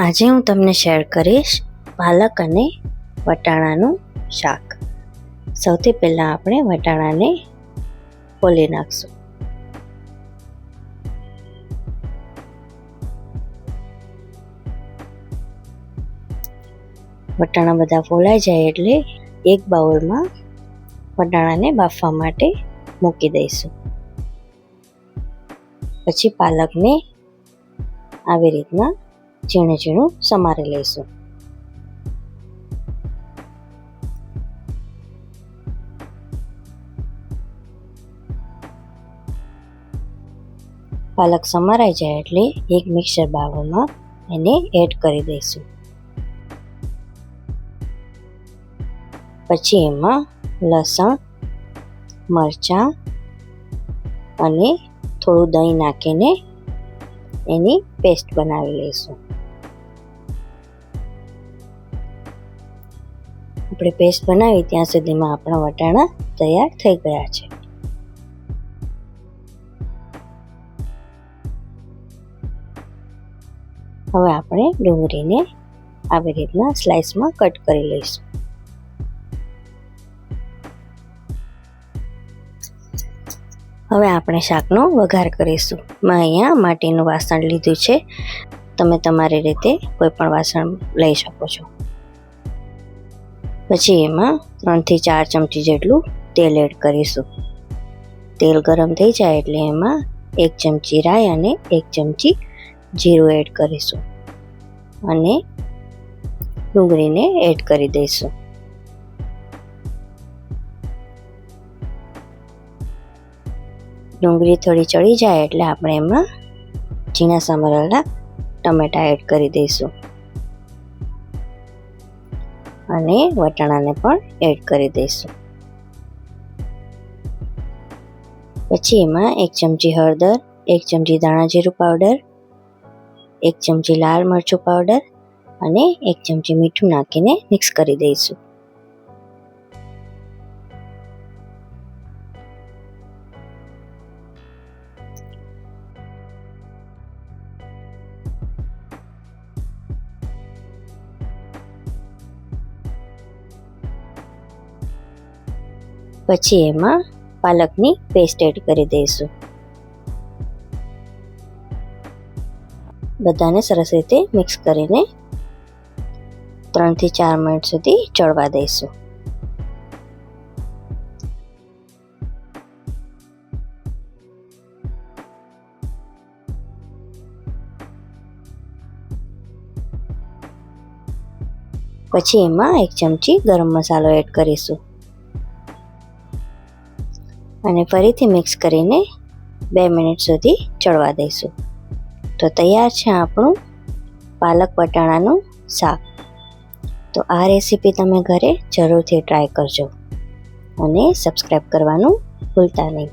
આજે હું તમને શેર કરીશ પાલક અને વટાણાનું શાક. સૌથી પહેલાં આપણે વટાણાને ફોલી નાખશું. વટાણા બધા ફોલાઈ જાય એટલે એક બાઉલમાં વટાણાને બાફવા માટે મૂકી દઈશું. પછી પાલકને આવી રીતના ઝીણું ઝીણું સમારી લઈશું. પાલક સમારાઈ જાય એટલે એક મિક્સર બાઉલમાં એને એડ કરી દઈશું. પછી એમાં લસણ, મરચાં અને થોડું દહીં નાખીને એની પેસ્ટ બનાવી લઈશું. આપણે પેસ્ટ બનાવી ત્યાં સુધીમાં આપણા વટાણા તૈયાર થઈ ગયા છે. હવે આપણે ડુંગળીને આવી રીતના સ્લાઇસમાં કટ કરી લઈશું. હવે આપણે શાકનો વઘાર કરીશું. મેં અહીંયા માટીનું વાસણ લીધું છે. તમે તમારી રીતે કોઈ પણ વાસણ લઈ શકો છો. પછી એમાં 3 થી 4 ચમચી જેટલું તેલ એડ કરીશું. તેલ ગરમ થઈ જાય એટલે એમાં 1 ચમચી રાઈ અને 1 ચમચી જીરું એડ કરીશું અને ડુંગળીને એડ કરી દઈશું. ડુંગળી થોડી ચડી જાય એટલે આપણે એમાં ઝીણા સમારેલા ટમેટા એડ કરી દઈશું અને વટાણાને પણ એડ કરી દઈશું. પછી એમાં 1 ચમચી હળદર, 1 ચમચી ધાણા જીરું પાવડર, 1 ચમચી લાલ મરચું પાવડર અને 1 ચમચી મીઠું નાખીને મિક્સ કરી દઈશું. પછી એમાં પાલકની પેસ્ટ એડ કરી દઈશું. બધાને સરસ રીતે મિક્સ કરીને 3 થી 4 મિનિટ સુધી ચડવા દઈશું. પછી એમાં 1 ચમચી ગરમ મસાલો એડ કરીશું અને ફરીથી મિક્સ કરીને 2 મિનિટ સુધી ચડવા દઈશું. તો તૈયાર છે આપણું પાલક વટાણાનું શાક. તો આ રેસીપી તમે ઘરે જરૂરથી ટ્રાય કરજો અને સબસ્ક્રાઈબ કરવાનું ભૂલતા નહીં.